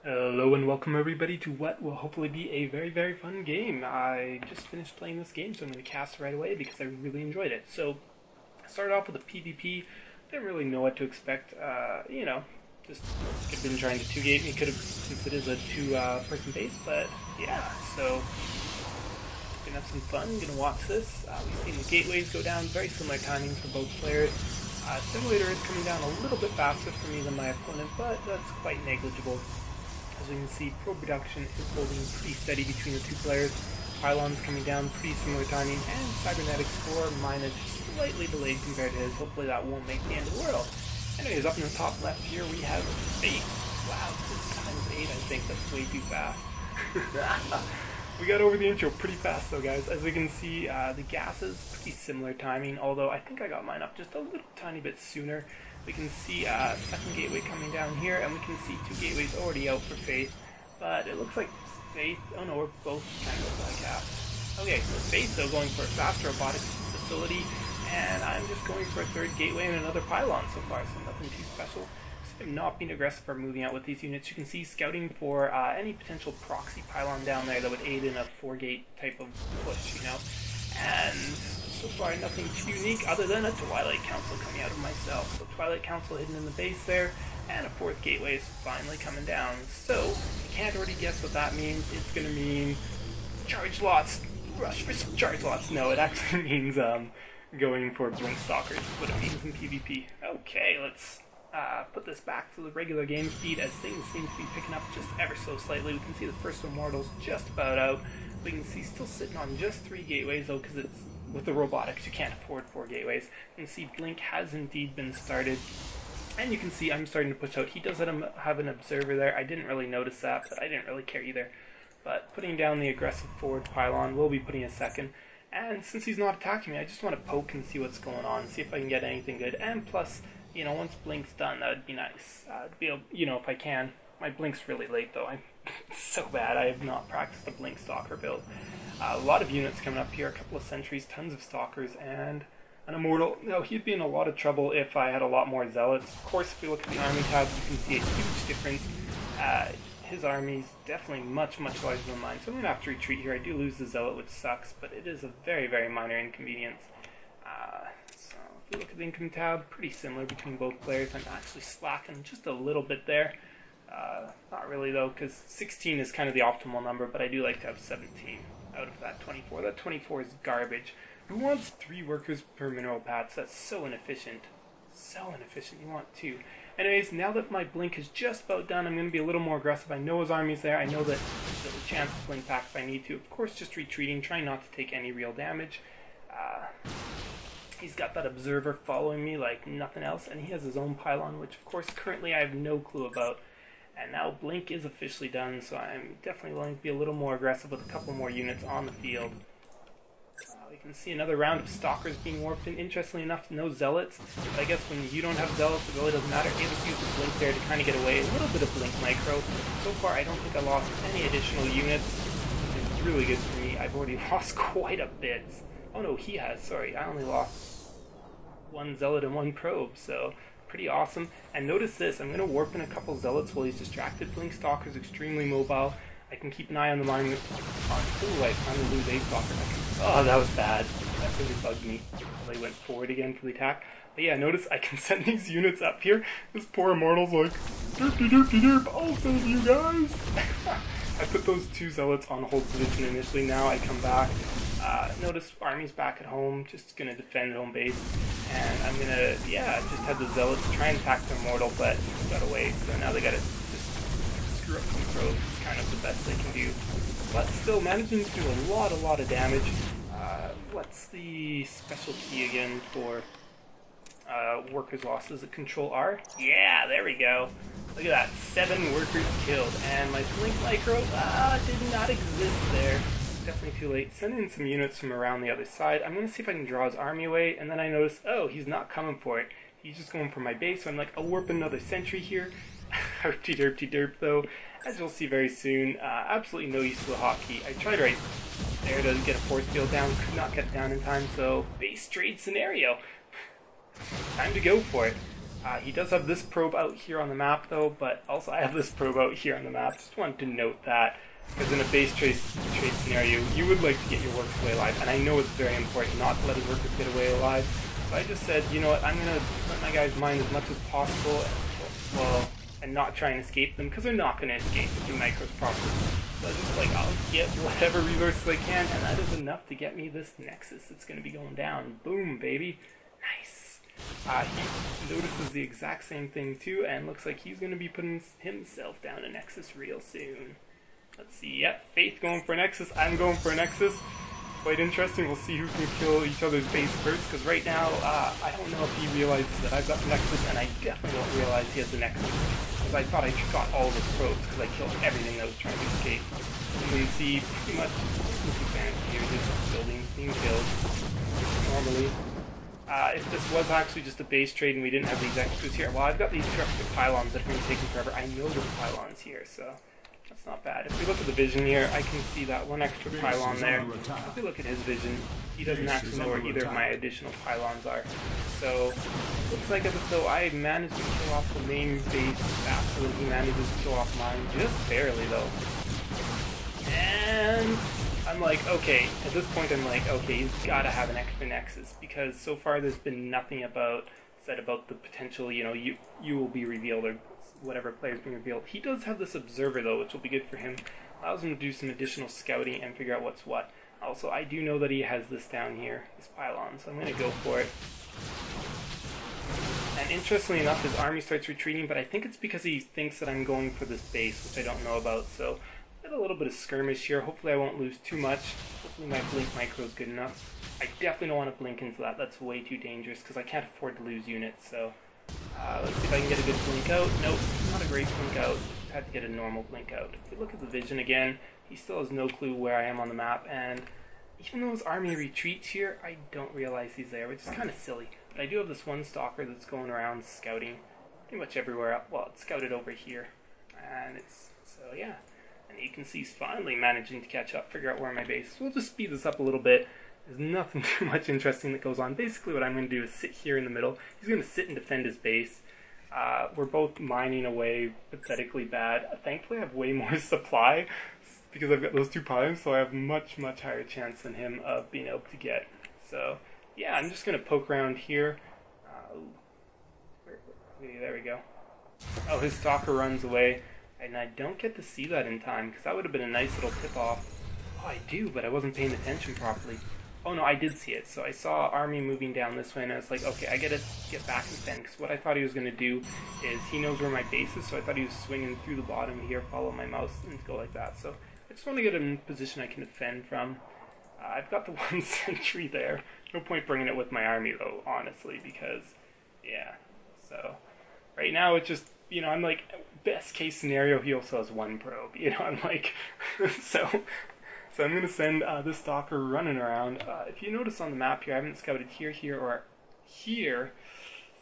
Hello and welcome everybody to what will hopefully be a very fun game. I just finished playing this game, so I'm going to cast right away because I really enjoyed it. So, I started off with a PvP. Didn't really know what to expect. Just could have been trying to 2-gate me, could have, since it is a two-person base, but yeah, so gonna have some fun, gonna watch this. We've seen the gateways go down, very similar timing for both players. Simulator is coming down a little bit faster for me than my opponent, but that's quite negligible. As you can see, Pro Production is holding pretty steady between the two players. Pylon's coming down, pretty similar timing, and Cybernetic score mine is slightly delayed compared to his. Hopefully that won't make the end of the world. Anyways, up in the top left here we have 8. Wow, 6 times 8, I think that's way too fast. We got over the intro pretty fast though, guys. As we can see, the gas is pretty similar timing, although I think I got mine up just a little tiny bit sooner. We can see second gateway coming down here, and we can see 2 gateways already out for Faith. But it looks like Faith, oh no, we're both kind of like half. Okay, so Faith though going for a fast robotics facility, and I'm just going for a 3rd gateway and another pylon so far, so nothing too special. I'm not being aggressive or moving out with these units. You can see scouting for any potential proxy pylon down there that would aid in a 4-gate type of push, you know. And so far nothing too unique other than a Twilight Council coming out of myself. So Twilight Council hidden in the base there, and a 4th gateway is finally coming down. So you can't already guess what that means. It's going to mean charge lots, rush for some charge lots. No, it actually means going for blink stalkers, what it means in PvP. Okay, let's put this back to the regular game speed as things seem to be picking up just ever so slightly. We can see the first Immortals just about out. We can see still sitting on just 3 gateways though, because it's with the robotics you can't afford 4 gateways. You can see Blink has indeed been started, and you can see I'm starting to push out. He does have an observer there. I didn't really notice that, but I didn't really care either. But putting down the aggressive forward pylon, we'll be putting a second. And since he's not attacking me, I just want to poke and see what's going on, see if I can get anything good. And plus, you know, once Blink's done, that would be nice. Be able, you know, if I can. My Blink's really late though. I'm so bad. I have not practiced a Blink Stalker build. A lot of units coming up here, a couple of sentries, tons of stalkers, and an Immortal. Now, he'd be in a lot of trouble if I had a lot more zealots. Of course, if we look at the army tab, you can see a huge difference. His army's definitely much larger than mine, so I'm going to have to retreat here. I do lose the zealot, which sucks, but it is a very minor inconvenience. So if we look at the income tab, pretty similar between both players. I'm actually slacking just a little bit there. Not really though, because 16 is kind of the optimal number, but I do like to have 17 out of that 24. That 24 is garbage. Who wants 3 workers per mineral patch? That's so inefficient. So inefficient. You want 2. Anyways, now that my blink is just about done, I'm going to be a little more aggressive. I know his army's there. I know that there's a chance to blink back if I need to. Of course, just retreating, trying not to take any real damage. He's got that observer following me like nothing else, and he has his own pylon, which of course currently I have no clue about. And now Blink is officially done, so I'm definitely going to be a little more aggressive with a couple more units on the field. We can see another round of Stalkers being warped in. Interestingly enough, no Zealots, but I guess when you don't have Zealots, it really doesn't matter. Able to use the Blink there to kind of get away. A little bit of Blink Micro. So far, I don't think I lost any additional units, which is really good for me. I've already lost quite a bit. Oh no, he has, sorry. I only lost 1 Zealot and 1 Probe, so pretty awesome. And notice this, I'm going to warp in a couple Zealots while he's distracted. Blink Stalker's extremely mobile. I can keep an eye on the mine. Oh, I finally lose a Stalker. Oh, that was bad. That really bugged me. They went forward again for the attack. But yeah, notice I can send these units up here. This poor Immortal's like, derp, I'll save you guys. I put those 2 Zealots on hold position initially. Now I come back. Notice army's back at home, just gonna defend home base, and I'm gonna, just have the Zealots try and attack the Immortal, but got away, so now they gotta just screw up some probes. It's kind of the best they can do, but still managing to do a lot of damage. What's the special key again for workers lost? Is it Control R? Yeah, there we go. Look at that, 7 workers killed, and my Blink Micro did not exist there. Definitely too late. Send in some units from around the other side. I'm going to see if I can draw his army away, and then I notice, oh, he's not coming for it. He's just going for my base, so I'm like, I'll warp another sentry here. Herpty derp though, as you'll see very soon. Absolutely no use to the hotkey. I tried right there to get a force field down, could not get down in time, so base trade scenario. Time to go for it. He does have this probe out here on the map though, but also I have this probe out here on the map. Just wanted to note that, because in a base trade scenario, you would like to get your workers away alive, and I know it's very important not to let his workers get away alive. So I just said, you know what, I'm going to let my guys mine as much as possible, well, and not try and escape them, because they're not going to escape if you micros properly. So just like, I'll get whatever resources I can, and that is enough to get me this Nexus that's going to be going down. Boom, baby. Nice. He notices the exact same thing too, and looks like he's going to be putting himself down a Nexus real soon. Let's see, yep, Faith going for a Nexus, I'm going for a Nexus. Quite interesting, we'll see who can kill each other's base first, because right now, I don't know if he realizes that I've got the Nexus, and I definitely don't realize he has the Nexus, because I thought I got all of his probes, because I killed everything that was trying to escape. And you see, pretty much, here, just buildings being killed, normally. If this was actually just a base trade and we didn't have these extras here, well, I've got these extra pylons that are going to take me forever. I know there's pylons here, so that's not bad. If we look at the vision here, I can see that one extra pylon there. If we look at his vision, he doesn't actually know where either of my additional pylons are. So, looks like as though I managed to kill off the main base faster than he manages to kill off mine. Just barely, though. And I'm like, okay, at this point I'm like, okay, he's gotta have an extra Nexus, because so far there's been nothing said about the potential, you know, you will be revealed, or whatever player's being revealed. He does have this observer though, which will be good for him. Allows him to do some additional scouting and figure out what's what. Also, I do know that he has this down here, this pylon, so I'm gonna go for it. And interestingly enough, his army starts retreating, but I think it's because he thinks that I'm going for this base, which I don't know about, so a little bit of skirmish here. Hopefully I won't lose too much. Hopefully my blink micro is good enough. I definitely don't want to blink into that. That's way too dangerous because I can't afford to lose units. So let's see if I can get a good blink out. Nope, not a great blink out. Just had to get a normal blink out. If we look at the vision again, he still has no clue where I am on the map, and even though his army retreats here, I don't realize he's there, which is kind of silly. But I do have this one stalker that's going around scouting pretty much everywhere. Well, it's scouted over here, and it's, so yeah. And you can see he's finally managing to catch up, figure out where my base is. We'll just speed this up a little bit. There's nothing too much interesting that goes on. Basically what I'm going to do is sit here in the middle. He's going to sit and defend his base. We're both mining away pathetically bad. Thankfully I have way more supply because I've got those two pylons, so I have much, much higher chance than him of being able to get. So yeah, I'm just going to poke around here. There we go. Oh, his stalker runs away. And I don't get to see that in time, because that would have been a nice little tip-off. Oh, I do, but I wasn't paying attention properly. Oh no, I did see it. So I saw army moving down this way, and I was like, okay, I gotta get back and defend, because what I thought he was going to do is, he knows where my base is, so I thought he was swinging through the bottom here, follow my mouse, and go like that. So I just want to get him in a position I can defend from. I've got the one sentry there. No point bringing it with my army, though, honestly, because, yeah. So, right now, it's just, you know, I'm like, best case scenario, he also has one probe, you know, I'm like, so I'm going to send this stalker running around. If you notice on the map here, I haven't scouted here, or here.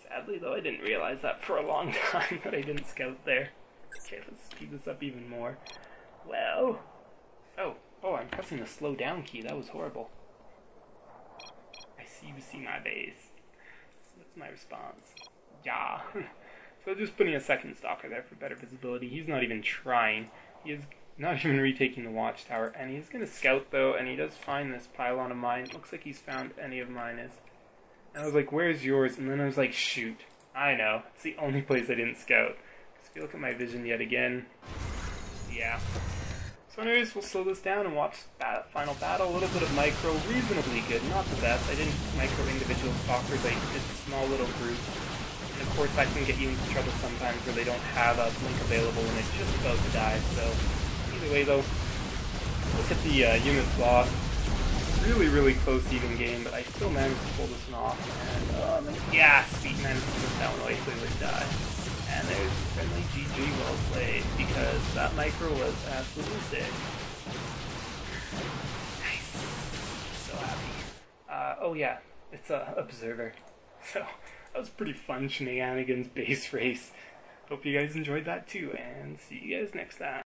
Sadly, though, I didn't realize that for a long time, that I didn't scout there. Okay, let's speed this up even more. Well, oh, I'm pressing the slow down key, that was horrible. I see you see my base. That's my response. Yeah. So just putting a second stalker there for better visibility. He's not even trying. He is not even retaking the watchtower. And he's going to scout, though, and he does find this pylon of mine. Looks like he's found any of mine. And I was like, where's yours? And then I was like, shoot. I know. It's the only place I didn't scout. So if you look at my vision yet again, yeah. So anyways, we'll slow this down and watch final battle. A little bit of micro, reasonably good. Not the best. I didn't micro individual stalkers. I did small little groups. And of course that can get you into trouble sometimes where they don't have a blink available and it's just about to die. So either way though, look at the units lost. Really, really close even game, but I still managed to pull this one off. And yeah, Speed managed to put that one away so he would die. And there's friendly GG, well played, because that micro was absolutely sick. Nice. So happy. Oh yeah, it's a observer. So that was pretty fun shenanigans base race. Hope you guys enjoyed that too, and see you guys next time.